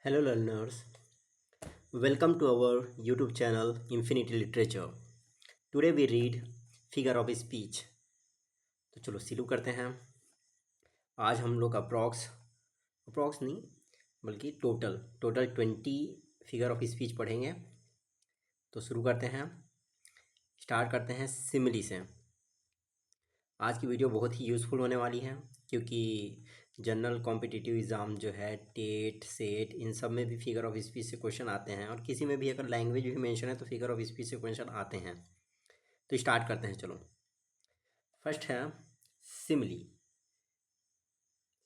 Hello learners, welcome to our YouTube channel Infinity Literature. Today we read Figure of Speech. तो चलो शुरू करते हैं। आज हम लोग अप्रॉक्स नहीं बल्कि टोटल 20 फिगर ऑफ स्पीच पढ़ेंगे। तो शुरू करते हैं, स्टार्ट करते हैं सिमिली से। आज की वीडियो बहुत ही यूज़फुल होने वाली है क्योंकि जनरल कॉम्पिटिटिव एग्ज़ाम जो है टेट सेट इन सब में भी फिगर ऑफ स्पीच से क्वेश्चन आते हैं और किसी में भी अगर लैंग्वेज भी मेंशन है तो फिगर ऑफ स्पीच से क्वेश्चन आते हैं। तो स्टार्ट करते हैं चलो। फर्स्ट है सिमली।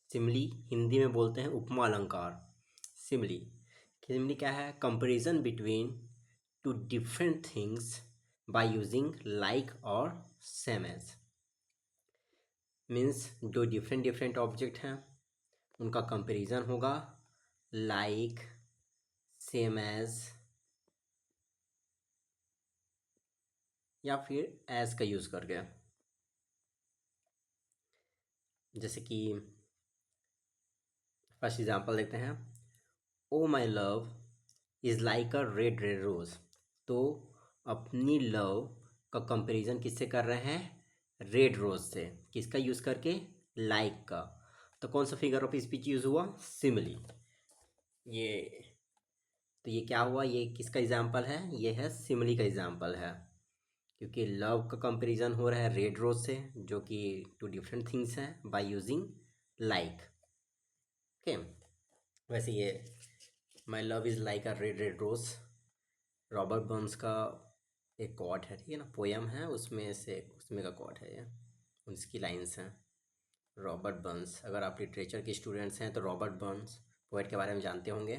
सिमली हिंदी में बोलते हैं उपमा अलंकार। सिमली सिमली क्या है? Comparison between two different things by using like और सेम एज। मीन्स जो डिफरेंट ऑब्जेक्ट हैं उनका कंपैरिजन होगा लाइक, सेम एज या फिर एज का यूज़ करके। जैसे कि फर्स्ट एग्जांपल देखते हैं, O my love is like a red red rose. तो अपनी लव का कंपैरिजन किससे कर रहे हैं? रेड रोज़ से। किसका यूज़ करके? लाइक का। तो कौन सा फिगर ऑफ स्पीच यूज़ हुआ? सिमिली। ये तो ये क्या हुआ? ये किसका एग्जाम्पल है? ये है सिमिली का एग्जाम्पल है क्योंकि लव का कंपैरिजन हो रहा है रेड रोज से जो कि टू डिफरेंट थिंग्स हैं बाय यूजिंग लाइक। ओके, वैसे ये my love is like a red red rose Robert Burns का एक कोट है, ठीक है ना, पोयम है, उसमें का कोट है ये, उसकी लाइन्स हैं। रॉबर्ट बर्न्स, अगर आप लिटरेचर के स्टूडेंट्स हैं तो रॉबर्ट बर्न्स पोएट के बारे में जानते होंगे।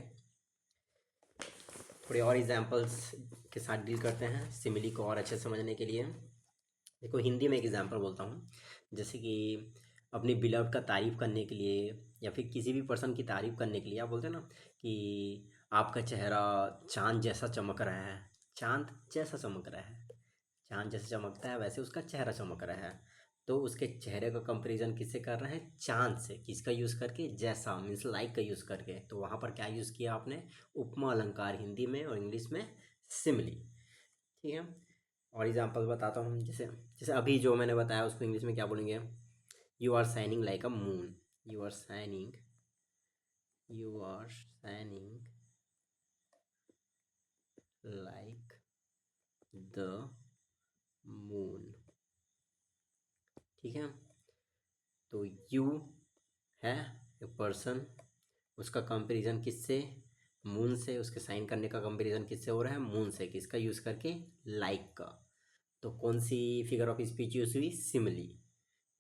थोड़े और एग्जांपल्स के साथ डील करते हैं सिमिली को और अच्छे से समझने के लिए। देखो हिंदी में एक एग्जांपल बोलता हूँ, जैसे कि अपनी बिलव्ड का तारीफ़ करने के लिए या फिर किसी भी पर्सन की तारीफ़ करने के लिए आप बोलते हैं ना कि आपका चेहरा चाँद जैसा चमक रहा है। चाँद जैसा चमक रहा है, चाँद जैसे चमकता है वैसे उसका चेहरा चमक रहा है। तो उसके चेहरे का कंपैरिजन किससे कर रहे हैं? चाँद से। किसका यूज़ करके? जैसा, मीन्स लाइक का यूज़ करके। तो वहाँ पर क्या यूज़ किया आपने? उपमा अलंकार हिंदी में, और इंग्लिश में सिमिली। ठीक है, और एग्जांपल बताता हूँ। जैसे जैसे अभी जो मैंने बताया उसको इंग्लिश में क्या बोलेंगे? You are shining like a moon. You are shining, you are shining like the moon. ठीक है, तो यू है एक पर्सन, उसका कंपैरिजन किससे? मून से। उसके साइन करने का कंपैरिजन किससे हो रहा है? मून से। किसका यूज़ करके? लाइक का। तो कौन सी फिगर ऑफ स्पीच यूज़ हुई? सिमिली।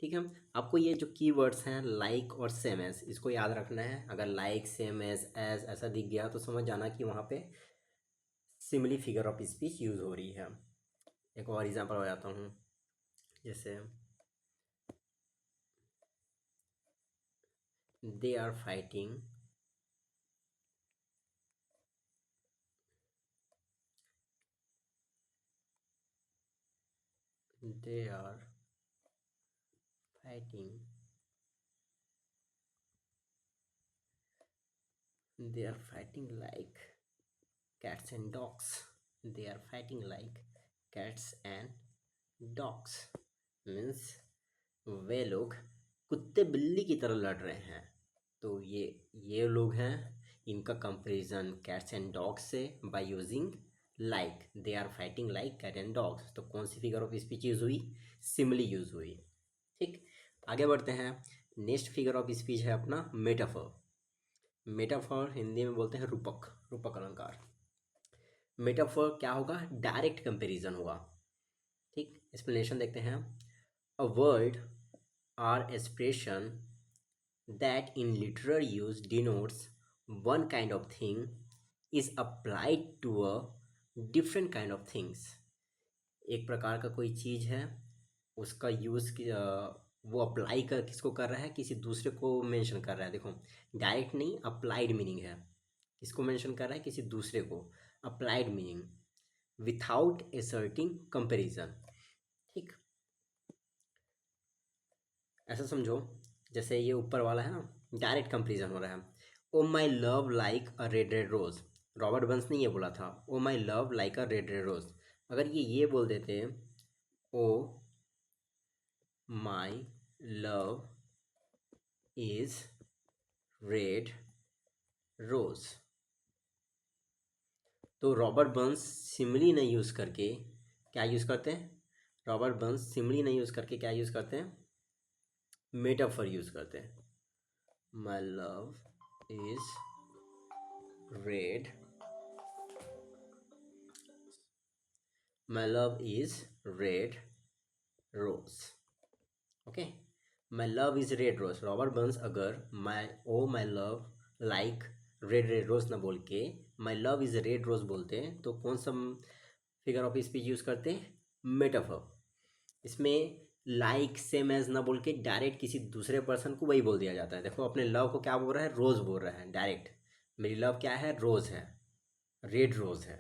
ठीक है, आपको ये जो कीवर्ड्स हैं लाइक और सेम एज, इसको याद रखना है। अगर लाइक, सेम एज ऐसा दिख गया तो समझ जाना कि वहाँ पे simile figure of speech use हो रही है। एक और एग्जांपल हो जाता हूँ, जैसे they are fighting, they are fighting, they are fighting like cats and dogs. They are fighting like cats and dogs, means वे लोग कुत्ते बिल्ली की तरह लड़ रहे हैं। तो ये लोग हैं, इनका कंपैरिजन कैट्स एंड डॉग्स से by using like. They are fighting like cat and dogs. तो कौन सी फिगर ऑफ स्पीच यूज हुई? सिमिली यूज हुई। ठीक, आगे बढ़ते हैं। नेक्स्ट फिगर ऑफ स्पीच है अपना मेटाफर। मेटाफर हिंदी में बोलते हैं रूपक, रूपक अलंकार। मेटाफर क्या होगा? डायरेक्ट कंपैरिजन होगा। ठीक, एक्सप्लेनेशन देखते हैं। A word or expression that in literal use denotes one kind of thing is applied to a different kind of things। एक प्रकार का कोई चीज़ है, उसका यूज़ वो अप्लाई कर किसको कर रहा है? किसी दूसरे को मेंशन कर रहा है। देखो डायरेक्ट नहीं, अप्लाइड मीनिंग है। किसको मेंशन कर रहा है? किसी दूसरे को। Applied meaning without एसर्टिंग comparison. ठीक, ऐसा समझो जैसे ये ऊपर वाला है ना, डायरेक्ट कंपैरिजन हो रहा है। O my love like a red red rose. Robert Burns ने ये बोला था, O my love like a red red rose. अगर ये बोल देते, O my love is red rose, तो रॉबर्ट बर्न्स सिमिली नहीं यूज़ करके क्या यूज़ करते हैं? रॉबर्ट बर्न्स सिमिली नहीं यूज़ करके क्या यूज़ करते हैं? मेटाफर यूज़ करते हैं। My love is red, my love is red rose. Okay, my love is red rose. Robert Burns अगर my love like red red rose ना बोल के my love is red rose बोलते हैं तो कौन सा फिगर ऑफ स्पीच यूज़ करते हैं? मेटाफर। इसमें लाइक सेम एज ना बोल के डायरेक्ट किसी दूसरे पर्सन को वही बोल दिया जाता है। देखो अपने लव को क्या बोल रहा है? रोज़ बोल रहा है डायरेक्ट। मेरी लव क्या है? रोज़ है, रेड रोज़ है।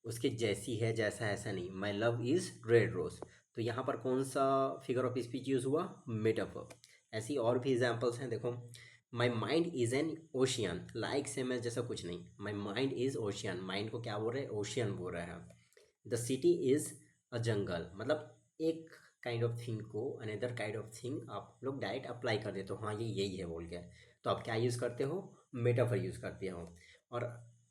उसके जैसी है, जैसा ऐसा नहीं। My love is red rose. तो यहाँ पर कौन सा फिगर ऑफ स्पीच यूज़ हुआ? मेटाफर। ऐसी और भी एग्जाम्पल्स हैं, देखो। My mind is an ocean, like same as जैसा कुछ नहीं। My mind is ocean, mind को क्या बोल रहे हैं? ओशियन बोल रहे हैं। The city is a jungle, मतलब एक काइंड ऑफ थिंग को अनदर काइंड ऑफ थिंग आप लोग डायरेक्ट अप्लाई कर देते हो, हाँ ये यही है बोल के। तो आप क्या यूज़ करते हो? मेटाफर यूज़ करते हो। और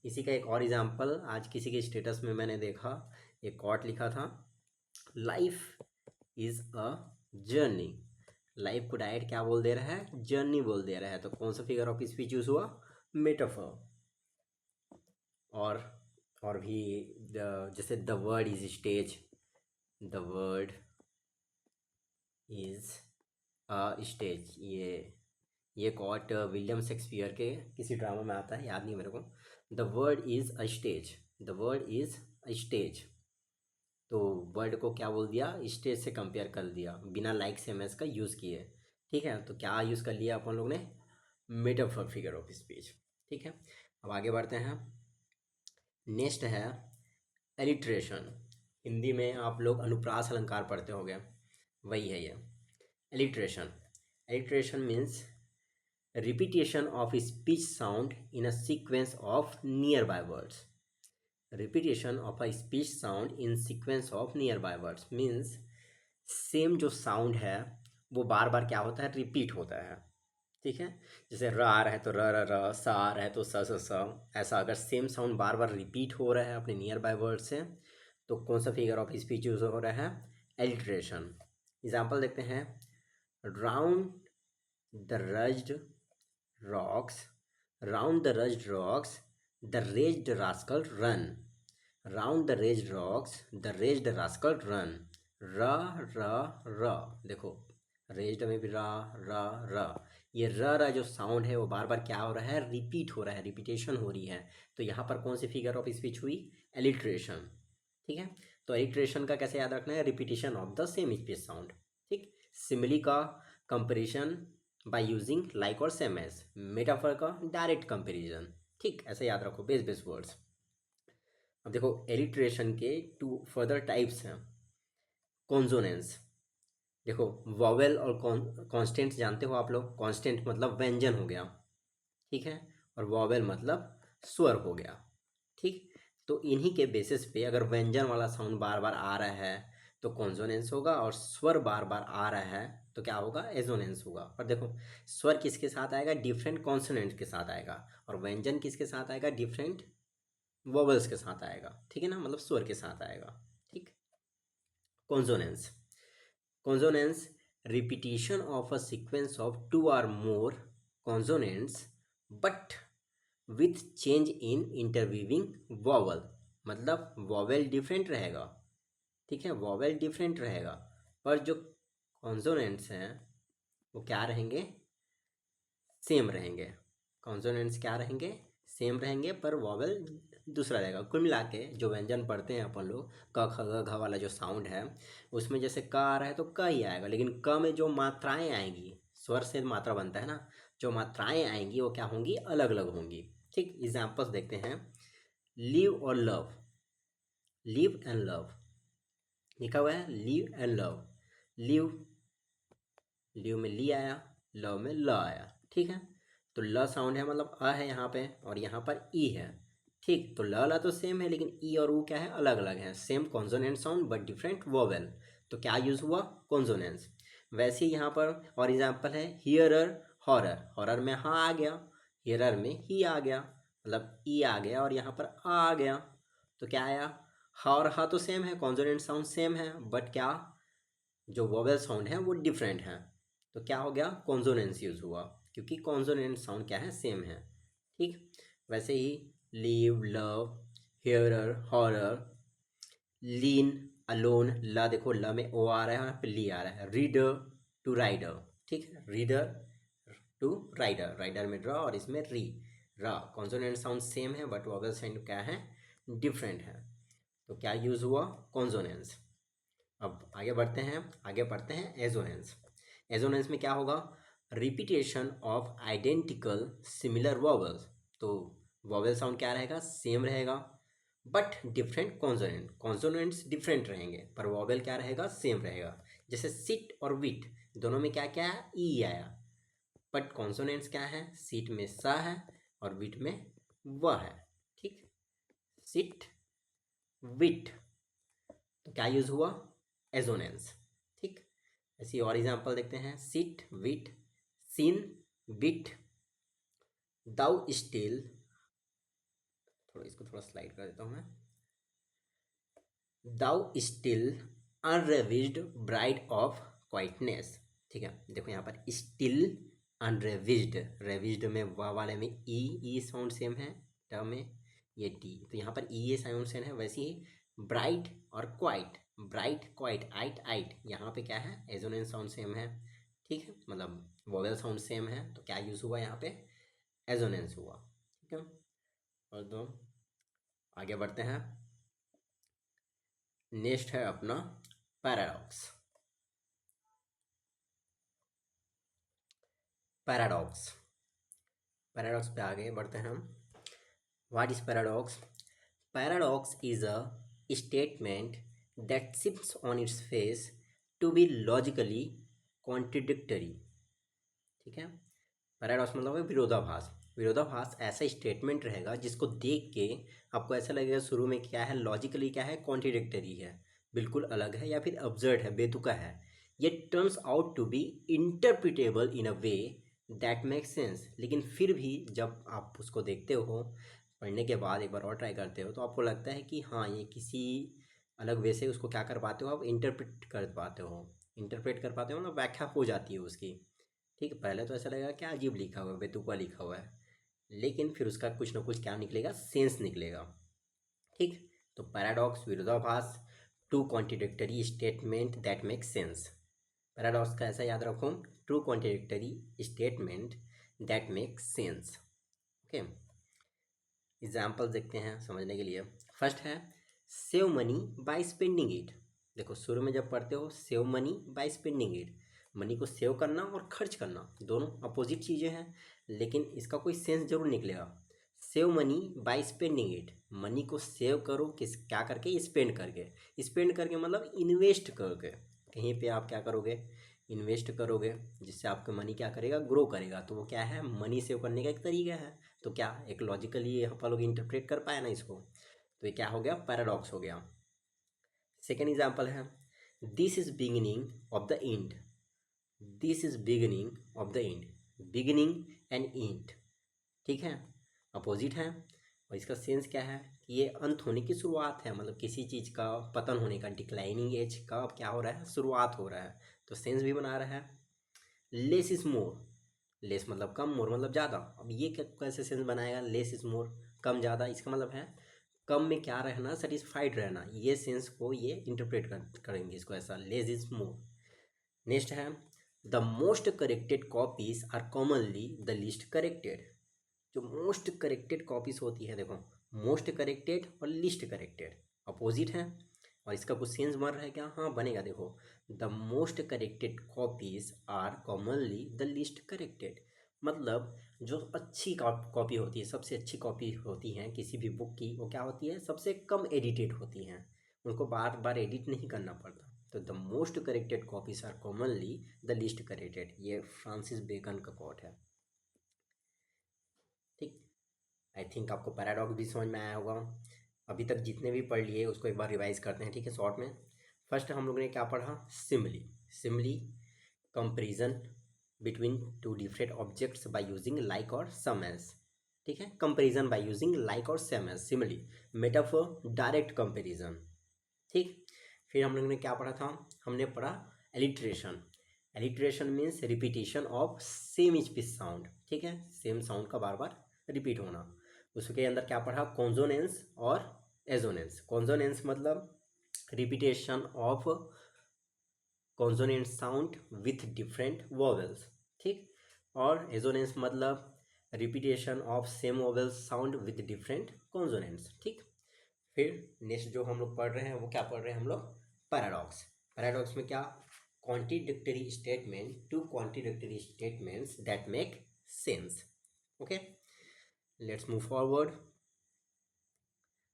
इसी का एक और एग्जांपल आज किसी के स्टेटस में मैंने देखा, एक कोट लिखा था, life is a journey. Life को डायरेक्ट क्या बोल दे रहा है? जर्नी बोल दे रहा है। तो कौन सा फिगर ऑफ स्पीच यूज़ हुआ? मेटाफर। और और भी जैसे the word is stage, the word is a stage. ये कोट विलियम शेक्सपियर के किसी ड्रामा में आता है, याद नहीं मेरे को। The word is a stage, the word is a stage. तो वर्ड को क्या बोल दिया? स्टेज से कंपेयर कर दिया बिना लाइक से एमएस का यूज़ किए। ठीक है, तो क्या यूज़ कर लिया अपन लोग ने? Metaphor figure of speech. ठीक है, अब आगे बढ़ते हैं। नेक्स्ट है एलिट्रेशन। हिंदी में आप लोग अनुप्रास अलंकार पढ़ते होंगे, वही है ये alliteration. Alliteration means repetition of speech sound in a sequence of nearby words. Repetition of a speech sound in sequence of nearby words means same जो साउंड है वो बार बार क्या होता है? रिपीट होता है। ठीक है, जैसे र आ रहा है तो र र र, स आ रहा है तो स स स। ऐसा अगर सेम साउंड बार बार रिपीट हो रहा है अपने नियर बाय वर्ड से तो कौन सा फिगर ऑफ स्पीच यूज हो रहा है? एलिट्रेशन। एग्जाम्पल देखते हैं। Round the रज्ड rocks, round the raised rocks, the raised rascal run. Round the raised rocks, the raised rascal run. र र र, देखो रेज्ड में भी रा र र। ये र जो साउंड है वो बार बार क्या हो रहा है? रिपीट हो रहा है, रिपीटेशन हो रही है। तो यहाँ पर कौन सी फिगर ऑफ स्पीच हुई? एलिट्रेशन। ठीक है, तो एलिट्रेशन का कैसे याद रखना है? Repetition of the same speech sound. ठीक, सिमिली का कंपेरिजन बाय यूजिंग लाइक और सेम एज। मेटाफर का डायरेक्ट कंपेरिजन। ठीक, ऐसे याद रखो बेस बेस वर्ड्स। अब देखो एलिट्रेशन के टू फर्दर टाइप्स हैं। कॉन्सोनेंस, देखो वॉवेल और कॉन्स्टेंट जानते हो आप लोग। कॉन्स्टेंट मतलब व्यंजन हो गया, ठीक है, और वॉवेल मतलब स्वर हो गया। ठीक, तो इन्हीं के बेसिस पे अगर व्यंजन वाला साउंड बार बार आ रहा है तो कॉन्सोनेंस होगा, और स्वर बार बार आ रहा है तो क्या होगा? एजोनेंस होगा। और देखो स्वर किसके साथ आएगा? डिफरेंट कॉन्सोनेंट के साथ आएगा। और व्यंजन किसके साथ आएगा? डिफरेंट वोवेल्स के साथ आएगा। ठीक है ना, मतलब स्वर के साथ आएगा। ठीक, consonance. Consonants, repetition of a sequence of two or more consonants but with change in interweaving vowel। मतलब वॉवेल डिफरेंट रहेगा, ठीक है, वॉवेल डिफरेंट रहेगा, पर जो कॉन्सोनेंट्स हैं वो क्या रहेंगे? सेम रहेंगे। कॉन्सोनेंट्स क्या रहेंगे? सेम रहेंगे, पर वॉवेल दूसरा रहेगा। कुल मिला के जो व्यंजन पढ़ते हैं अपन लोग, क ख ग घ वाला जो साउंड है उसमें जैसे क आ रहा है तो क ही आएगा, लेकिन क में जो मात्राएं आएंगी, स्वर से मात्रा बनता है ना, जो मात्राएं आएंगी वो क्या होंगी? अलग अलग होंगी। ठीक, एग्जाम्पल्स देखते हैं। लिव और लव, लिव एंड लव लिखा हुआ है, live and love. Live, live में ली आया, लव में ल आया। ठीक है, तो ल साउंड है मतलब अ है यहाँ पे और यहाँ पर ई है। ठीक, तो ल ला तो सेम है लेकिन ई और ऊ क्या है, अलग अलग है। Same consonant sound but different vowel. तो क्या यूज़ हुआ, कॉन्सोनेंस। वैसे ही यहाँ पर और एग्जाम्पल है हियरर हॉरर। हॉरर में हाँ आ गया, हियरर में ही आ गया, मतलब ई आ गया और यहाँ पर आ गया। तो क्या आया, हा और हा तो सेम है, कॉन्सोनेंट साउंड सेम है, बट क्या जो वोवेल साउंड है वो डिफरेंट है। तो क्या हो गया, कॉन्सोनेंस यूज हुआ, क्योंकि कॉन्सोनेंट साउंड क्या है, सेम है। ठीक, वैसे ही लीव, लव, हियरर, हॉरर, लीन, अलोन। ला देखो ल में ओ आ रहा है, यहाँ पे ली आ रहा है। Reader to rider. ठीक है, रीडर टू राइडर, राइडर में ड्रा और इसमें री, रा। कॉन्सोनेंट साउंड सेम है बट वोवेल साउंड क्या है, डिफरेंट है। तो क्या यूज हुआ, कॉन्सोनेंस। अब आगे बढ़ते हैं, आगे पढ़ते हैं एजोनेंस। एजोनेंस में क्या होगा, repetition of identical similar vowels. तो वॉवल साउंड क्या रहेगा, सेम रहेगा but different consonant. Consonants different रहेंगे पर वॉवल क्या रहेगा, सेम रहेगा। जैसे सिट और विट, दोनों में क्या क्या है, ई आया, बट कॉन्सोनेंट्स क्या है, सीट में सा है और विट में व है। ठीक, सिट विट, तो क्या यूज हुआ, एजोनेंस। ठीक, ऐसी और एग्जांपल देखते हैं, सिट विट, सीन विट, दाउ स्टिल। थोड़ा इसको थोड़ा स्लाइड कर देता हूँ मैं। दाउ स्टिल अनरेविज्ड ब्राइड ऑफ क्वाइटनेस। ठीक है, देखो यहाँ पर स्टिल अनरेविज्ड, रेविज्ड में वा वाले में ई साउंड सेम है, ट में ये टी, तो यहाँ पर ई साउंड सेम है। वैसे ही ब्राइट और क्वाइट, ब्राइट क्वाइट आइट आइट, यहाँ पे क्या है, एजोनेंस साउंड सेम है। ठीक है, मतलब वोवेल साउंड सेम है, तो क्या यूज़ हुआ यहाँ पे, एजोनेंस हुआ। ठीक है, और दो आगे बढ़ते हैं। नेक्स्ट है अपना पैराडॉक्स। पैराडॉक्स, पैराडॉक्स पे आगे बढ़ते हैं हम। What is paradox, paradox is a statement that sits on its face to be logically contradictory। ठीक है, पैराडॉक्स मतलब है विरोधाभास। विरोधाभास ऐसा स्टेटमेंट रहेगा जिसको देख के आपको ऐसा लगेगा शुरू में क्या है, लॉजिकली क्या है, कॉन्ट्रडिक्टरी है, बिल्कुल अलग है या फिर अब्सर्ड है, बेतुका है। ये turns out to be interpretable in a way that makes sense. लेकिन फिर भी जब आप उसको देखते हो, पढ़ने के बाद एक बार और ट्राई करते हो, तो आपको लगता है कि हाँ ये किसी अलग वे से उसको क्या कर पाते हो, आप इंटरप्रेट कर पाते हो। इंटरप्रेट कर पाते हो ना, व्याख्या हो जाती है उसकी। ठीक है, पहले तो ऐसा लगेगा क्या अजीब लिखा हुआ है, बेतुका लिखा हुआ है, लेकिन फिर उसका कुछ ना कुछ क्या निकलेगा, सेंस निकलेगा। ठीक, तो पैराडॉक्स विरोधाभास, two contradictory statement that make sense. Paradox का ऐसा याद रखो, true contradictory statement that make sense. Okay, example देखते हैं समझने के लिए। फर्स्ट है save money by spending it. देखो शुरू में जब पढ़ते हो, save money by spending it, money को सेव करना और खर्च करना दोनों अपोजिट चीज़ें हैं, लेकिन इसका कोई सेंस जरूर निकलेगा। Save money by spending it, money को सेव करो किस क्या करके, स्पेंड करके। स्पेंड करके मतलब इन्वेस्ट करके, कहीं पे आप क्या करोगे, इन्वेस्ट करोगे, जिससे आपका मनी क्या करेगा, ग्रो करेगा। तो वो क्या है, मनी सेव करने का एक तरीका है। तो क्या एक लॉजिकली यहाँ पर लोग इंटरप्रेट कर पाए ना इसको, तो ये क्या हो गया, पैराडॉक्स हो गया। सेकेंड एग्जाम्पल है this is beginning of the end. This is beginning of the end, beginning and and, ठीक है, अपोजिट है। और इसका सेंस क्या है कि ये अंत होने की शुरुआत है, मतलब किसी चीज़ का पतन होने का, डिक्लाइनिंग एज का अब क्या हो रहा है, शुरुआत हो रहा है। तो सेंस भी बना रहा है। लेस इज मोर, लेस मतलब कम, मोर मतलब ज़्यादा। अब ये कैसे सेंस बनाएगा, लेस इज मोर, कम ज़्यादा, इसका मतलब है कम में क्या रहना, सेटिस्फाइड रहना। ये सेंस को ये इंटरप्रेट करेंगे इसको ऐसा, लेस इज मोर। नेक्स्ट है the most corrected copies are commonly the least corrected. जो मोस्ट करेक्टेड कॉपीज होती है, देखो मोस्ट करेक्टेड और लीस्ट करेक्टेड अपोजिट है। और इसका कुछ सेंस बन रहा है क्या, हाँ बनेगा। देखो the most corrected copies are commonly the least corrected, मतलब जो अच्छी कॉपी होती है, सबसे अच्छी कॉपी होती हैं किसी भी बुक की, वो क्या होती है, सबसे कम एडिटेड होती हैं, उनको बार बार एडिट नहीं करना पड़ता। तो the most corrected copies are commonly the least corrected, ये फ्रांसिस बेकन का कोट है। ठीक, आई थिंक आपको पैराडॉक्स भी समझ में आया होगा। अभी तक जितने भी पढ़ लिए उसको एक बार रिवाइज करते हैं, ठीक है, शॉर्ट में। फर्स्ट हम लोगों ने क्या पढ़ा? Simile. Simile comparison between two different objects by using like और सम एज, ठीक है, कंपेरिजन बाय यूजिंग लाइक और some as, Simli. Metaphor direct comparison, ठीक। फिर हम लोगों ने क्या पढ़ा था? हमने पढ़ा alliteration. Alliteration means repetition of same speech sound, ठीक है, सेम साउंड का बार बार रिपीट होना। उसके अंदर क्या पढ़ा? कॉन्सोनेंस और एजोनेंस। कॉन्सोनेंस मतलब repetition of consonant sound with different vowels, ठीक। और एजोनेंस मतलब repetition of same vowel sound with different consonants, ठीक। फिर नेक्स्ट जो हम लोग पढ़ रहे हैं वो क्या पढ़ रहे हैं हम लोग? पैराडॉक्स। पैराडॉक्स में क्या? Contradictory statement, two contradictory statements that make sense. Okay, let's move forward.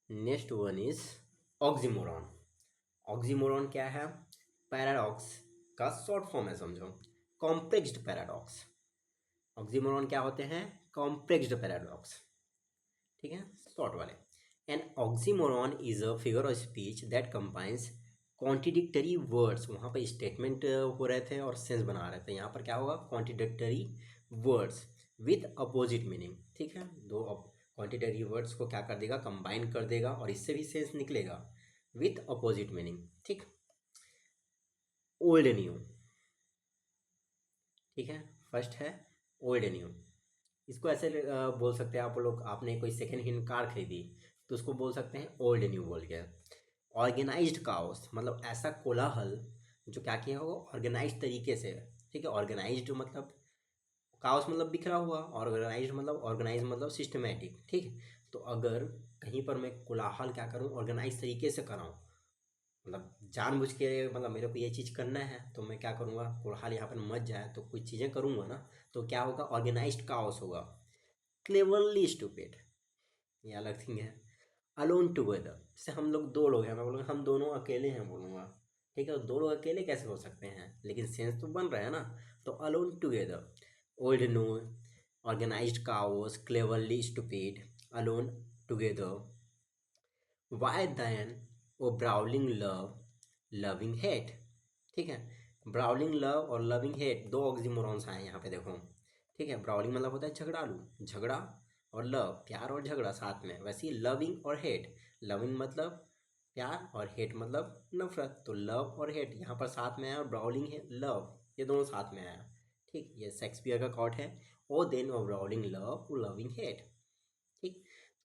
Next one is oxymoron. Oxymoron क्या है? पैराडॉक्स का शॉर्ट फॉर्म है, समझो, कॉम्प्लेक्स्ड पैराडॉक्स। ऑक्सीमोरॉन क्या होते हैं? कॉम्प्लेक्स्ड पैराडॉक्स, ठीक है, शॉर्ट वाले। An oxymoron is a figure of speech that combines contradictory words. वहाँ पे स्टेटमेंट हो रहे थे और सेंस बना रहे थे। यहाँ पर क्या होगा? Contradictory words with opposite meaning, ठीक है। दो कॉन्ट्रडिक्टरी वर्ड्स को क्या कर देगा? कंबाइन कर देगा और इससे भी सेंस निकलेगा विथ अपोजिट मीनिंग, ठीक। ओल्ड न्यू, ठीक है, फर्स्ट है ओल्ड न्यू। इसको ऐसे बोल सकते हैं आप लोग, आपने कोई सेकेंड हैंड कार खरीदी तो उसको बोल सकते हैं ओल्ड न्यू बोल के। ऑर्गेनाइज्ड काओस मतलब ऐसा कोलाहल जो क्या किया होगा? ऑर्गेनाइज्ड तरीके से, ठीक है। ऑर्गेनाइज्ड मतलब काओस मतलब बिखरा हुआ, ऑर्गेनाइज्ड मतलब ऑर्गेनाइज मतलब सिस्टमेटिक, ठीक। तो अगर कहीं पर मैं कोलाहल क्या करूँ? ऑर्गेनाइज तरीके से कराऊँ, मतलब जानबूझ के, मतलब मेरे को ये चीज़ करना है तो मैं क्या करूँगा? कोलाहल यहाँ पर मच जाए तो कुछ चीज़ें करूँगा ना, तो क्या होगा? ऑर्गेनाइज्ड काओस होगा। क्लेवरली स्टूपिड, ये अलग थिंग है। अलोन टुगेदर, जैसे हम लोग दो लोग हैं, मैं बोलूँगा हम दोनों अकेले हैं बोलूँगा, ठीक है। दो लोग अकेले कैसे हो सकते हैं? लेकिन सेंस तो बन रहा है ना। तो alone together, old no, organised chaos, cleverly stupid, alone together. Why then O brawling love, loving hate, ठीक है। ब्राउलिंग लव और लविंग हेट दो ऑक्सीमोरॉन्स आए यहाँ पे, देखो, ठीक है। ब्राउलिंग मतलब होता है झगड़ालू, झगड़ा, और लव प्यार और झगड़ा साथ में। वैसे ही लविंग और हेट, लविंग मतलब प्यार और हेट मतलब नफरत, तो लव और हेट यहाँ पर साथ में आया और ब्राउलिंग है लव, ये दोनों साथ में आया, ठीक। ये शेक्सपियर का कॉट है, ओ देन ओ ब्राउलिंग लव ओ लविंग हेट, ठीक।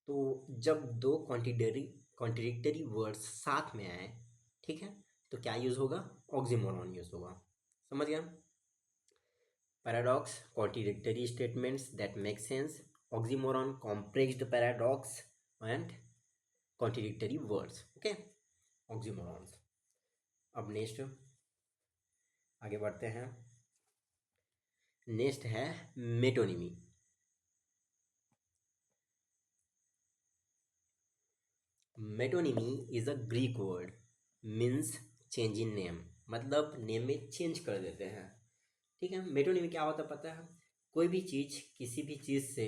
तो जब दो कॉन्ट्रडिक्टरी वर्ड्स साथ में आए, ठीक है, तो क्या यूज़ होगा? ऑक्सीमोरॉन यूज़ होगा, समझ गया? Paradox contradictory statements that make sense, oxymoron complexed paradox and contradictory words, okay, oxymorons. अब नेक्स्ट आगे बढ़ते हैं। नेक्स्ट है metonymy. Metonymy is a Greek word, means change in name, मतलब नेम में चेंज कर देते हैं, ठीक है। मेटोनिमी क्या होता है पता है? कोई भी चीज़ किसी भी चीज़ से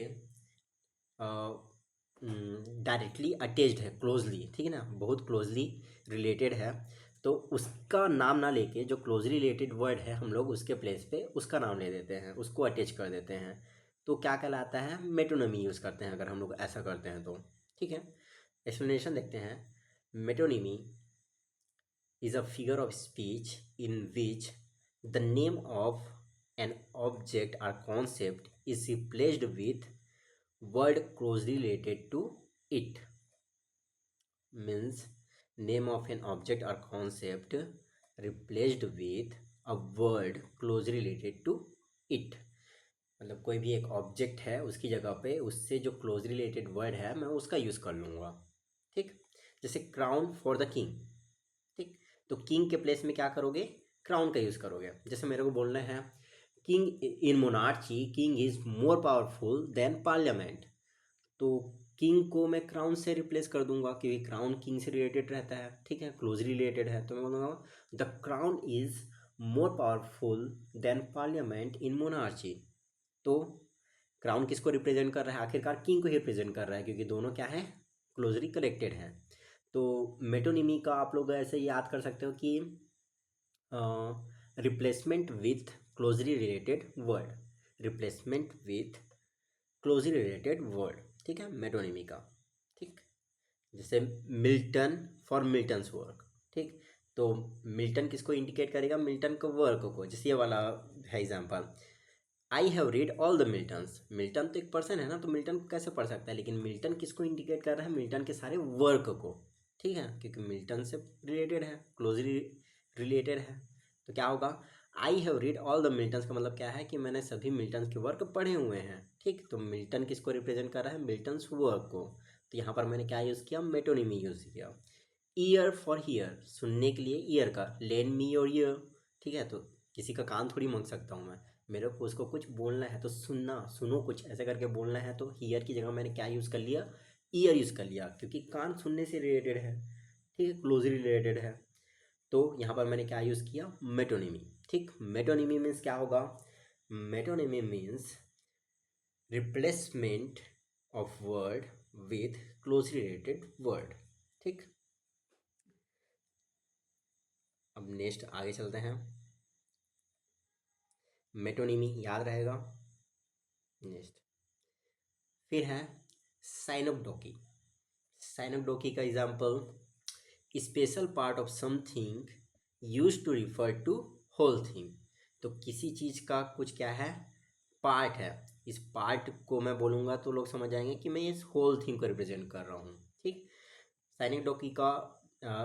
डायरेक्टली अटैच्ड है, क्लोजली, ठीक है ना, बहुत क्लोजली रिलेटेड है, तो उसका नाम ना लेके जो क्लोजली रिलेटेड वर्ड है हम लोग उसके प्लेस पे उसका नाम ले देते हैं, उसको अटैच कर देते हैं, तो क्या कहलाता है? मेटोनिमी यूज़ करते हैं अगर हम लोग ऐसा करते हैं तो, ठीक है। एक्सप्लेनेशन देखते हैं। Metonymy is a figure of speech in which the name of an object or concept is replaced with word closely related to it. Means name of an object or concept replaced with a word closely related to it. मतलब कोई भी एक object है उसकी जगह पे उससे जो क्लोज रिलेटेड वर्ड है मैं उसका यूज़ कर लूँगा, ठीक। जैसे क्राउन फॉर द किंग, ठीक। तो किंग के प्लेस में क्या करोगे? क्राउन का यूज़ करोगे। जैसे मेरे को बोलना है king in monarchy king is more powerful than parliament, तो किंग को मैं क्राउन से रिप्लेस कर दूंगा क्योंकि क्राउन किंग से रिलेटेड रहता है, ठीक है, क्लोजली रिलेटेड है, तो मैं बोलूँगा the crown is more powerful than parliament in monarchy. तो क्राउन किसको रिप्रेजेंट कर रहा है? आखिरकार किंग को ही रिप्रेजेंट कर रहा है, क्योंकि दोनों क्या है, क्लोजली कनेक्टेड हैं। तो मेटोनिमी का आप लोग ऐसे याद कर सकते हो कि replacement with closely related word, replacement with closely related word, ठीक है, मेटोनिमी का। ठीक, जैसे मिल्टन फॉर मिल्टन्स वर्क, ठीक। तो मिल्टन किसको इंडिकेट करेगा? मिल्टन को वर्क को। जैसे ये वाला है example, I have read all the Milton's. Milton तो एक पर्सन है ना, तो मिल्टन को कैसे पढ़ सकता है, लेकिन मिल्टन किसको इंडिकेट कर रहा है? मिल्टन के सारे वर्क को, ठीक है, क्योंकि मिल्टन से रिलेटेड है, क्लोजली रिलेटेड है। तो क्या होगा? I have read all the Milton's का मतलब क्या है कि मैंने सभी मिल्टन के वर्क पढ़े हुए हैं, ठीक। तो मिल्टन किसको रिप्रेजेंट कर रहा है? मिल्टन्स वर्क को। तो यहाँ पर मैंने क्या यूज़ किया? मेटोनिमी यूज़ किया। ईयर फॉर हियर, सुनने के लिए ईयर का, लेन मी योर ईयर, ठीक है। तो किसी का कान थोड़ी मांग सकता हूँ मैं, मेरे को उसको कुछ बोलना है तो सुनना, सुनो कुछ ऐसे करके बोलना है, तो हियर की जगह मैंने क्या यूज़ कर लिया? ईयर यूज़ कर लिया, क्योंकि कान सुनने से रिलेटेड है, ठीक है, क्लोजली रिलेटेड है। तो यहाँ पर मैंने क्या यूज़ किया? मेटोनिमी, ठीक। मेटोनिमी मीन्स क्या होगा? Metonymy means replacement of word with closely related word, ठीक। अब नेक्स्ट आगे चलते हैं। मेटोनिमी याद रहेगा। नेक्स्ट फिर है साइनोडोकी। साइनोडोकी का example, special part of something use to refer to whole thing. तो किसी चीज़ का कुछ क्या है? पार्ट है, इस पार्ट को मैं बोलूँगा तो लोग समझ जाएंगे कि मैं इस होल थिंग को रिप्रेजेंट कर रहा हूँ, ठीक। साइनोडोकी का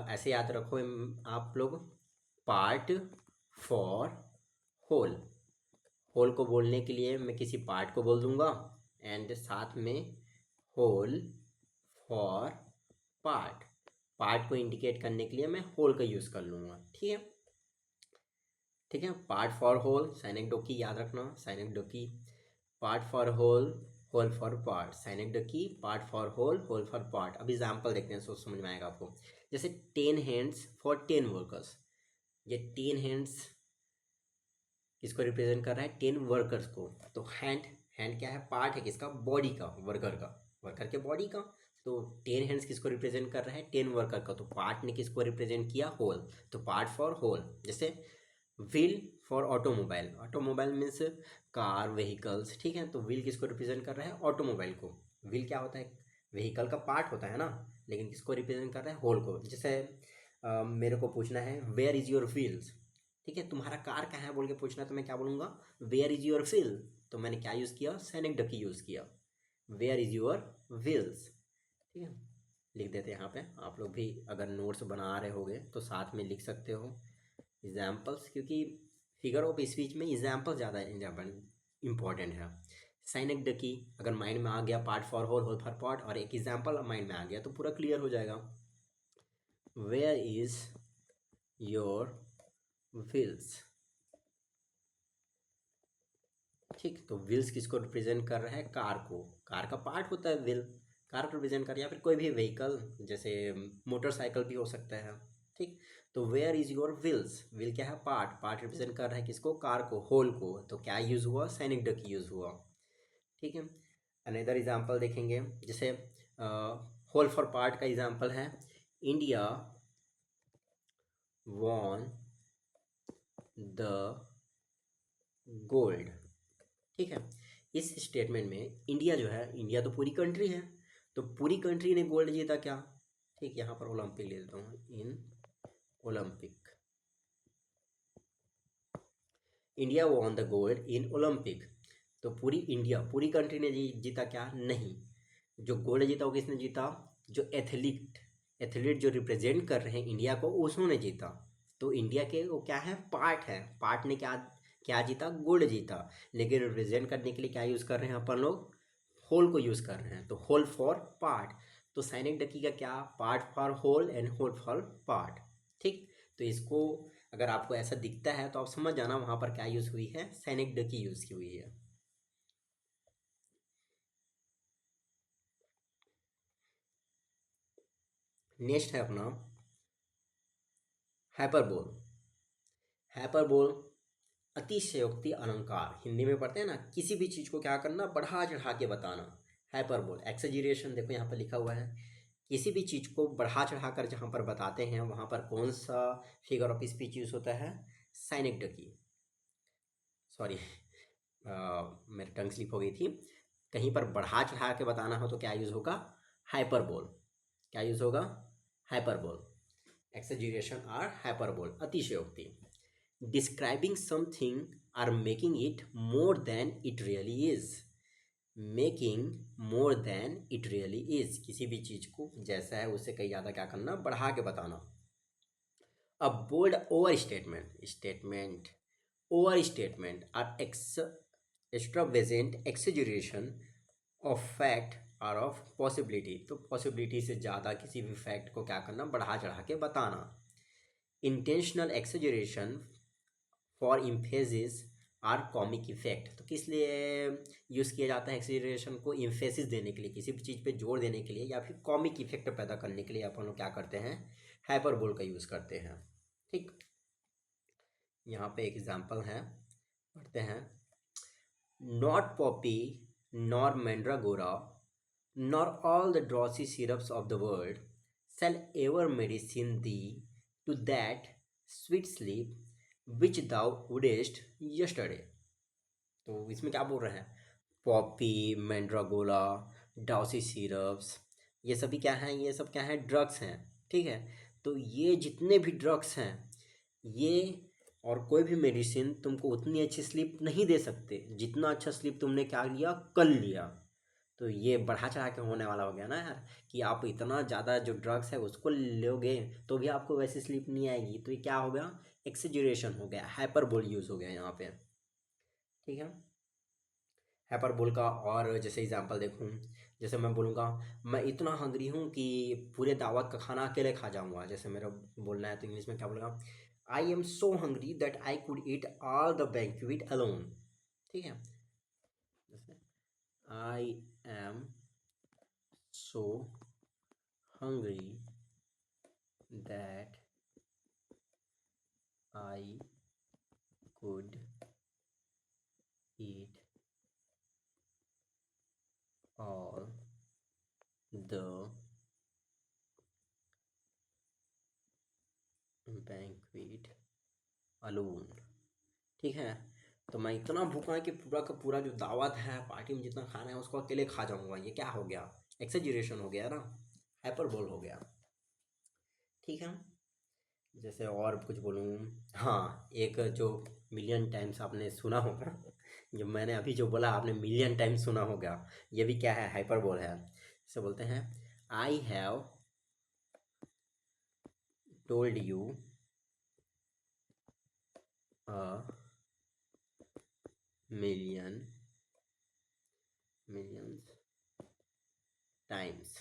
ऐसे याद रखो आप लोग, पार्ट फॉर होल। होल को बोलने के लिए मैं किसी पार्ट को बोल दूंगा, एंड साथ में होल फॉर पार्ट, पार्ट को इंडिकेट करने के लिए मैं होल का यूज़ कर लूँगा, ठीक है। ठीक है, पार्ट फॉर होल, साइनेक्डोकी याद रखना, synecdoche part for whole, whole for part, synecdoche part for whole, whole for part. अब एग्जाम्पल देखते हैं, सोच समझ में आएगा आपको। जैसे 10 हैंड्स फॉर 10 वर्कर्स, ये 10 हैंड्स किसको रिप्रेजेंट कर रहा है? 10 वर्कर्स को। तो हैंड, हैंड क्या है? पार्ट है किसका? बॉडी का, वर्कर का, वर्कर के बॉडी का। तो 10 हैंड्स किसको रिप्रेजेंट कर रहा है? 10 वर्कर का। तो पार्ट ने किसको रिप्रेजेंट किया? होल। तो पार्ट फॉर होल। जैसे wheel for automobile, automobile means car, vehicles, ठीक है। तो व्हील किसको रिप्रेजेंट कर रहा है? ऑटोमोबाइल को। व्हील क्या होता है? व्हीकल का पार्ट होता है ना, लेकिन किसको रिप्रेजेंट कर रहा है? होल को। जैसे मेरे को पूछना है वेयर इज योर व्हील्स, ठीक है, तुम्हारा कार कहाँ है बोल के पूछना है, तो मैं क्या बोलूँगा? Where is your wheel. तो मैंने क्या यूज़ किया? सेनेक्डकी यूज़ किया, वेयर इज योर व्हील्स, ठीक है। लिख देते हैं यहाँ पे, आप लोग भी अगर नोट्स बना रहे होगे तो साथ में लिख सकते हो एग्जाम्पल्स, क्योंकि फिगर ऑफ स्पीच में एग्जाम्पल ज़्यादा इम्पॉर्टेंट है। साइनेक्डकी अगर माइंड में आ गया, part for whole, whole for part, और एक एग्जाम्पल माइंड में आ गया तो पूरा क्लियर हो जाएगा। वेयर इज योर व्हील्स, ठीक। तो व्हील्स किसको रिप्रेजेंट कर रहा है? कार को। कार का पार्ट होता है व्हील, कार को रिप्रेजेंट कर रहा है, या फिर कोई भी व्हीकल, जैसे मोटरसाइकिल भी हो सकता है, ठीक। तो where is your wheels, wheel क्या है? पार्ट, पार्ट रिप्रेजेंट कर रहा है किसको? कार को, होल को। तो क्या यूज हुआ? सेनेक्डकी यूज हुआ, ठीक है। अनदर एग्जाम्पल देखेंगे, जैसे होल फॉर पार्ट का एग्जाम्पल है, इंडिया वॉन द गोल्ड, ठीक है। इस स्टेटमेंट में इंडिया जो है, इंडिया तो पूरी कंट्री है, तो पूरी कंट्री ने गोल्ड जीता क्या? ठीक, यहाँ पर ओलंपिक ले लेता हूँ, इन Olympic, India won the gold in Olympic. तो पूरी इंडिया, पूरी कंट्री ने जीता क्या? नहीं। जो गोल्ड जीता वो किसने जीता? जो एथलीट, एथलीट जो रिप्रेजेंट कर रहे हैं इंडिया को, उसने जीता। तो इंडिया के वो क्या है? पार्ट है, पार्ट ने क्या क्या जीता? गोल्ड जीता। लेकिन रिप्रेजेंट करने के लिए क्या यूज़ कर रहे हैं अपन लोग? होल को यूज़ कर रहे हैं, तो होल फॉर पार्ट। तो साइनिक डकी का क्या? Part for whole and whole for part, ठीक। तो इसको अगर आपको ऐसा दिखता है तो आप समझ जाना वहाँ पर क्या यूज़ हुई है? साइनिक डकी यूज़ की हुई है। नेक्स्ट है अपना हाइपरबोल। हाइपरबोल अतिशयोक्ति अलंकार, हिंदी में पढ़ते हैं ना, किसी भी चीज़ को क्या करना, बढ़ा चढ़ा के बताना। हाइपरबोल, एक्सेजरेशन, देखो यहाँ पर लिखा हुआ है, किसी भी चीज़ को बढ़ा चढ़ा कर जहाँ पर बताते हैं वहाँ पर कौन सा फिगर ऑफ स्पीच यूज होता है, साइनेक्डकी, सॉरी मेरी टंग स्लिप हो गई थी। कहीं पर बढ़ा चढ़ा के बताना हो तो क्या यूज़ होगा, हाइपरबोल। क्या यूज़ होगा, हाइपरबोल। एक्सेजरेशन और हाइपरबोल, अतिशयोक्ति। डिस्क्राइबिंग समथिंग और making it more than it really is. Making more than it really is, किसी भी चीज़ को जैसा है उससे कहीं ज़्यादा क्या करना, बढ़ा के बताना। A bold overstatement, overstatement or extravagant exaggeration of fact or of possibility, तो possibility से ज़्यादा किसी भी fact को क्या करना, बढ़ा चढ़ा के बताना। Intentional exaggeration for emphasis और कॉमिक इफेक्ट, तो किस लिए यूज़ किया जाता है एक्सेजरेशन को, इम्फेसिस देने के लिए, किसी भी चीज़ पे जोर देने के लिए, या फिर कॉमिक इफेक्ट पैदा करने के लिए अपन लोग क्या करते हैं, हाइपरबोल का यूज़ करते हैं। ठीक, यहाँ पे एक एग्जांपल है, पढ़ते हैं। Not poppy nor mandragora nor all the drowsy syrups of the world shall ever medicine thee to that sweet sleep which thou wouldest yesterday। तो इसमें क्या बोल रहे हैं, पॉपी, मैंड्रागोला, डाउसी सिरप्स, ये सभी क्या हैं, ये सब क्या हैं, ड्रग्स हैं। ठीक है, तो ये जितने भी ड्रग्स हैं ये और कोई भी मेडिसिन तुमको उतनी अच्छी स्लीप नहीं दे सकते जितना अच्छा स्लीप तुमने क्या लिया, कल लिया। तो ये बढ़ा चढ़ा के होने वाला हो गया ना यार, कि आप इतना ज़्यादा जो ड्रग्स है उसको लोगे तो भी आपको वैसी स्लीप नहीं आएगी, तो ये क्या हो गया, एक्सेजरेशन हो गया, हाइपरबोल यूज़ हो गया यहाँ पे। ठीक है, हाइपरबोल का और जैसे एग्जांपल देखूँ, जैसे मैं बोलूँगा मैं इतना हंग्री हूँ कि पूरे दावत का खाना अकेले खा जाऊँगा, जैसे मेरा बोलना है तो इंग्लिश में क्या बोलूँगा, I am so hungry that I could eat all the banquet alone. ठीक है, जैसे I am so hungry that I could eat all the banquet alone। ठीक है, तो मैं इतना भूखा है कि पूरा का पूरा जो दावत है पार्टी में जितना खाना है उसको अकेले खा जाऊंगा, ये क्या हो गया, एक्सेजरेशन हो गया ना, हाइपरबोल हो गया। ठीक है, जैसे और कुछ बोलूँ, हाँ एक जो मिलियन टाइम्स आपने सुना होगा, जो मैंने अभी जो बोला आपने मिलियन टाइम्स सुना होगा, ये भी क्या है, हाइपरबोल है। इसे बोलते हैं, I have told you a million millions times,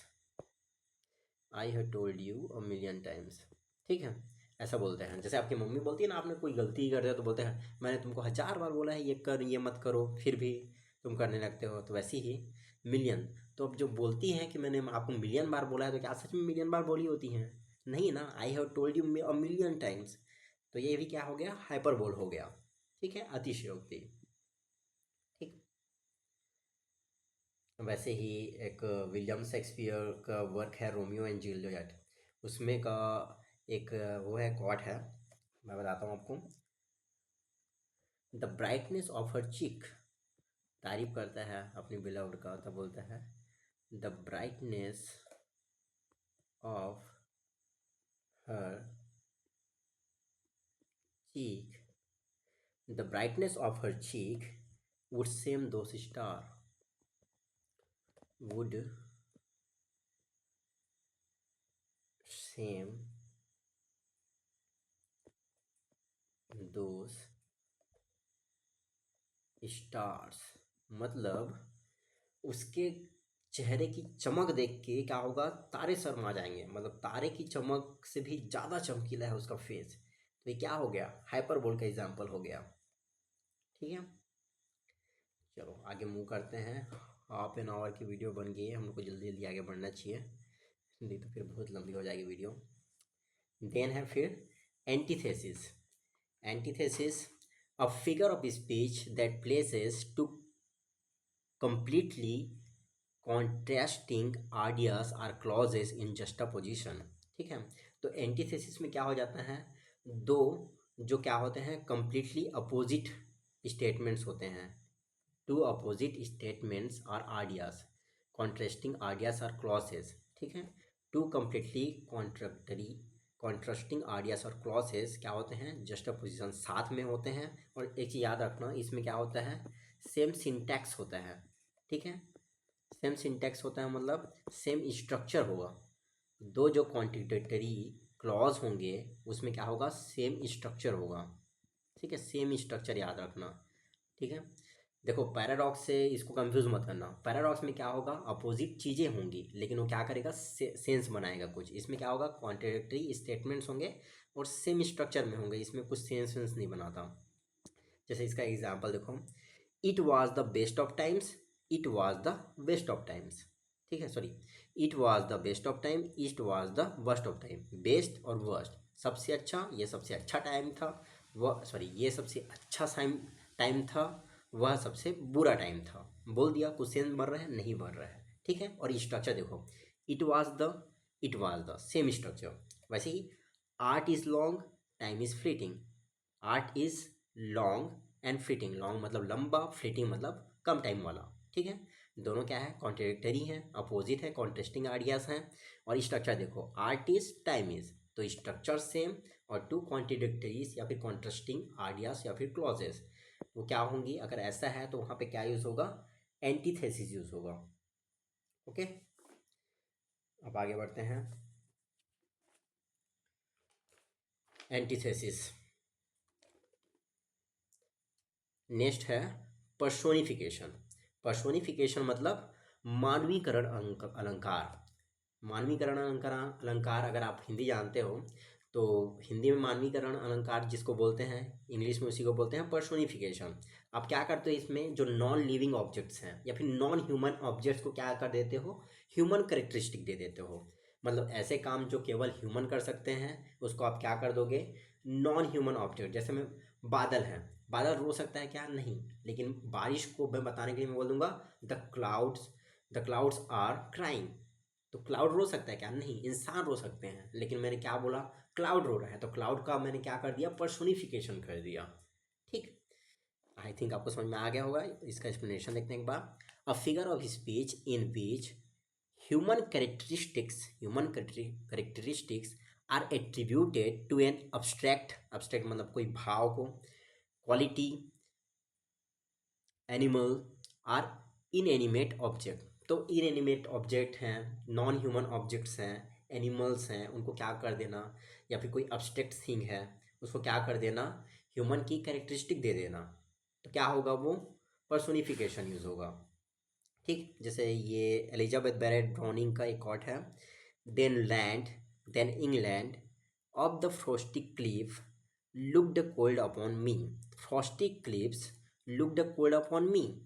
I have told you a million times. ठीक है, ऐसा बोलते हैं। जैसे आपकी मम्मी बोलती है ना, आपने कोई गलती कर दिया तो बोलते हैं मैंने तुमको 1000 बार बोला है ये कर, ये मत करो, फिर भी तुम करने लगते हो, तो वैसे ही मिलियन, तो अब जो बोलती हैं कि मैंने आपको मिलियन बार बोला है तो क्या सच में मिलियन बार बोली होती हैं, नहीं ना, I have told you a million times, तो ये भी क्या हो गया, हाइपरबोल हो गया। ठीक है, अतिशयोक्ति। ठीक, वैसे ही एक विलियम शेक्सपियर का वर्क है रोमियो एंड जूलियट, उसमें का एक वो है कॉट है, मैं बताता हूँ आपको। द ब्राइटनेस ऑफ हर चिक, तारीफ करता है अपनी बिलव्ड का, तब बोलता है the brightness of her cheek, the brightness of her cheek would same those star, would same those stars, मतलब उसके चेहरे की चमक देख के क्या होगा, तारे शर्मा जाएंगे, मतलब तारे की चमक से भी ज़्यादा चमकीला है उसका फेस, तो ये क्या हो गया, हाइपरबोल का एग्जाम्पल हो गया। ठीक है, चलो आगे मूव करते हैं। हाफ एन आवर की वीडियो बन गई है, हम लोग को जल्दी जल्दी आगे बढ़ना चाहिए, नहीं तो फिर बहुत लंबी हो जाएगी वीडियो। देन है फिर antithesis. Antithesis A figure of speech that places two completely contrasting ideas or clauses in juxtaposition। ठीक है, तो एंटीथेसिस में क्या हो जाता है, दो जो क्या होते हैं कंप्लीटली अपोजिट स्टेटमेंट्स होते हैं। टू अपोजिट स्टेटमेंट्स और आइडियाज, कॉन्ट्रास्टिंग आइडियाज और क्लॉसेस। ठीक है, टू कंप्लीटली कॉन्ट्रक्टरी कॉन्ट्रास्टिंग आइडियाज और क्लॉसेस क्या होते हैं, जस्ट अपोजिशन साथ में होते हैं। और एक चीज़ याद रखना, इसमें क्या होता है, सेम सिंटैक्स होता है। ठीक है, सेम सिंटैक्स होता है मतलब सेम स्ट्रक्चर होगा। दो जो कॉन्ट्रडिक्टरी क्लॉज होंगे उसमें क्या होगा, सेम स्ट्रक्चर होगा। ठीक है, सेम स्ट्रक्चर याद रखना। ठीक है, देखो पैराडॉक्स से इसको कंफ्यूज मत करना। पैराडॉक्स में क्या होगा, अपोजिट चीज़ें होंगी लेकिन वो क्या करेगा, सेंस बनाएगा कुछ। इसमें क्या होगा, कॉन्ट्रडिक्टरी स्टेटमेंट्स होंगे और सेम स्ट्रक्चर में होंगे, इसमें कुछ सेंस वेंस नहीं बनाता। जैसे इसका एग्जाम्पल देखो, it was the best of times, it was the best of times. ठीक है, sorry, it was the best of time, it was the worst of time. Best और वर्स्ट, सबसे अच्छा, ये सबसे अच्छा टाइम था, वह सॉरी ये सबसे अच्छा टाइम था, वह सबसे बुरा टाइम था। बोल दिया, कुछ सेंस बन रहा है, नहीं बन रहा है। ठीक है, और स्ट्रक्चर देखो, it was the, it was the, same structure. वैसे ही art is long, time is fleeting. Art is long and fleeting, long मतलब लंबा, फ्लीटिंग मतलब कम टाइम वाला। ठीक है, दोनों क्या है, कॉन्ट्रडिक्टरी हैं, अपोजिट है, कॉन्ट्रास्टिंग आइडियाज हैं। और स्ट्रक्चर देखो, आर्ट इज, टाइम इज, तो स्ट्रक्चर सेम। और टू कॉन्ट्रडिक्टरीज या फिर कॉन्ट्रास्टिंग आइडियाज या फिर क्लॉजेस वो क्या होंगी, अगर ऐसा है तो वहाँ पे क्या यूज़ होगा, एंटीथेसिस यूज़ होगा। ओके, अब आगे बढ़ते हैं। एंटीथेसिस, नेक्स्ट है पर्सोनिफिकेशन। पर्सोनिफिकेशन मतलब मानवीकरण अलंकार। मानवीकरण अलंकार, अगर आप हिंदी जानते हो तो हिंदी में मानवीकरण अलंकार जिसको बोलते हैं, इंग्लिश में उसी को बोलते हैं पर्सोनिफिकेशन। आप क्या करते हो, इसमें जो नॉन लिविंग ऑब्जेक्ट्स हैं या फिर नॉन ह्यूमन ऑब्जेक्ट्स को क्या कर देते हो, ह्यूमन करेक्टरिस्टिक दे देते हो। मतलब ऐसे काम जो केवल ह्यूमन कर सकते हैं उसको आप क्या कर दोगे, नॉन ह्यूमन ऑब्जेक्ट। जैसे मैं, बादल है, बादल रो सकता है क्या, नहीं, लेकिन बारिश को मैं बताने के लिए मैं बोल दूंगा द क्लाउड्स आर क्राइंग। तो क्लाउड रो सकता है क्या, नहीं, इंसान रो सकते हैं, लेकिन मैंने क्या बोला, क्लाउड रो रहा है, तो क्लाउड का मैंने क्या कर दिया, पर्सोनिफिकेशन कर दिया। ठीक, आई थिंक आपको समझ में आ गया होगा। इसका एक्सप्लेनेशन देखने के बाद, a figure of speech in which human characteristics are attributed to an abstract मतलब कोई भाव को, quality, animal or inanimate object. तो इनएनिमेट ऑब्जेक्ट हैं, नॉन ह्यूमन ऑब्जेक्ट्स हैं, एनिमल्स हैं, उनको क्या कर देना, या फिर कोई अब्स्ट्रैक्ट थिंग है उसको क्या कर देना, ह्यूमन की कैरेक्टरिस्टिक दे देना। तो क्या होगा, वो पर्सोनिफिकेशन यूज होगा। ठीक, जैसे ये एलिजाबेथ बैरेट ब्राउनिंग का एक कोट है, then land, then England of the frosty cliff looked cold upon me. Frosty clips looked cold upon me.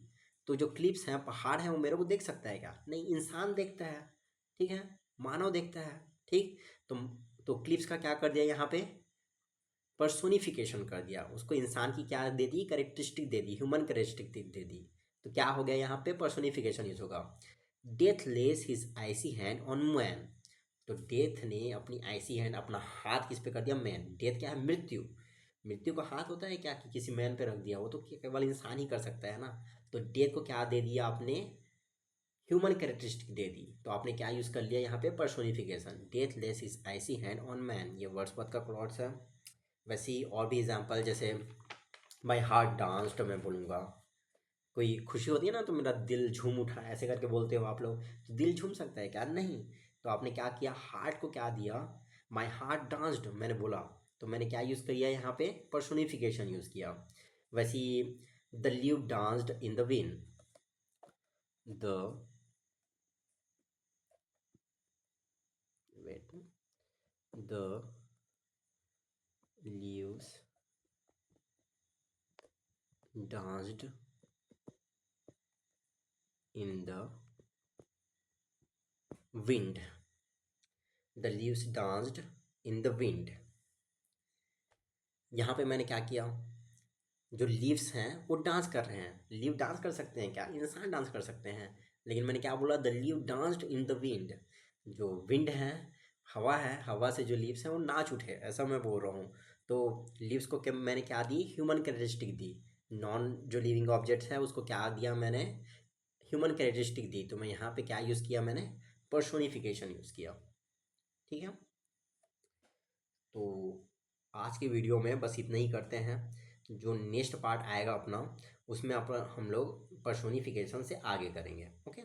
तो जो क्लिप्स हैं, पहाड़ हैं, वो मेरे को देख सकता है क्या, नहीं, इंसान देखता है। ठीक है, मानव देखता है। ठीक, तो क्लिप्स का क्या कर दिया यहाँ पे, पर्सोनिफिकेशन कर दिया, उसको इंसान की क्या दे दी, करेक्टरिस्टिक दे दी, ह्यूमन करेक्टरिस्टिक दे दी। तो क्या हो गया यहाँ पे, पर्सोनिफिकेशन यूज होगा। Death lays his icy hand on man. तो डेथ ने अपनी आइसी हैंड, अपना हाथ किस पे कर दिया, मैन। डेथ क्या है, मृत्यु। मृत्यु का हाथ होता है क्या कि किसी मैन पे रख दिया, वो तो केवल इंसान ही कर सकता है ना। तो डेथ को क्या दे दिया आपने, ह्यूमन कैरेक्टरिस्टिक दे दी। तो आपने क्या यूज़ कर लिया यहाँ पे, personification. Death lays is icy hand on man, ये वर्ड्सवर्थ का क्लॉट्स है। वैसे ही और भी एग्जांपल, जैसे माई हार्ट डांस्ड मैं बोलूँगा, कोई खुशी होती है ना तो मेरा दिल झूम उठा, ऐसे करके बोलते हो आप लोग, तो दिल झूम सकता है क्या, नहीं। तो आपने क्या किया, हार्ट को क्या दिया, माई हार्ट डांस्ड मैंने बोला, तो मैंने क्या यूज़ किया यहाँ पे, पर्सोनिफिकेशन यूज़ किया। वैसे ही the leave danced in the wind, the wait the leaves danced in the wind, the leaves danced in the wind। यहाँ पे मैंने क्या किया, जो लीव्स हैं वो डांस कर रहे हैं। लीव डांस कर सकते हैं क्या? इंसान डांस कर सकते हैं। लेकिन मैंने क्या बोला? The leave danced in the wind. जो विंड है, हवा है, हवा से जो लीव्स हैं वो नाच उठे, ऐसा मैं बोल रहा हूँ। तो लीव्स को क्या मैंने क्या दी? ह्यूमन कैरेक्टरिस्टिक दी। नॉन जो लिविंग ऑब्जेक्ट्स है उसको क्या दिया मैंने? ह्यूमन कैरेक्टरिस्टिक दी। तो मैं यहाँ पे क्या यूज़ किया मैंने? पर्सोनिफिकेशन यूज़ किया। ठीक है। तो आज की वीडियो में बस इतना ही करते हैं। जो नेक्स्ट पार्ट आएगा अपना, उसमें हम लोग पर्सोनिफिकेशन से आगे करेंगे। Okay,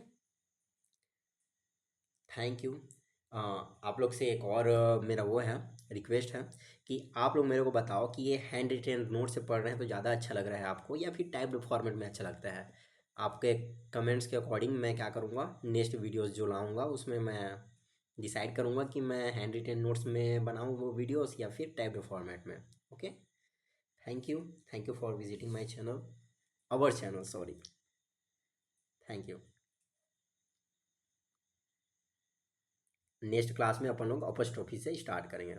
thank you. आप लोग से एक और मेरा वो है, रिक्वेस्ट है कि आप लोग मेरे को बताओ कि ये हैंड रिटेन नोट से पढ़ रहे हैं तो ज़्यादा अच्छा लग रहा है आपको, या फिर टाइप्ड फॉर्मेट में अच्छा लगता है। आपके कमेंट्स के अकॉर्डिंग मैं क्या करूँगा, नेक्स्ट वीडियोस जो लाऊंगा उसमें मैं डिसाइड करूँगा कि मैं हैंड रिटेन नोट्स में बनाऊँ वो वीडियोस या फिर टाइप्ड फॉर्मेट में। Okay, thank you. Thank you for visiting my channel, our channel, sorry. Thank you. Next class में अपन लोग अपस्ट्रोफी से स्टार्ट करेंगे।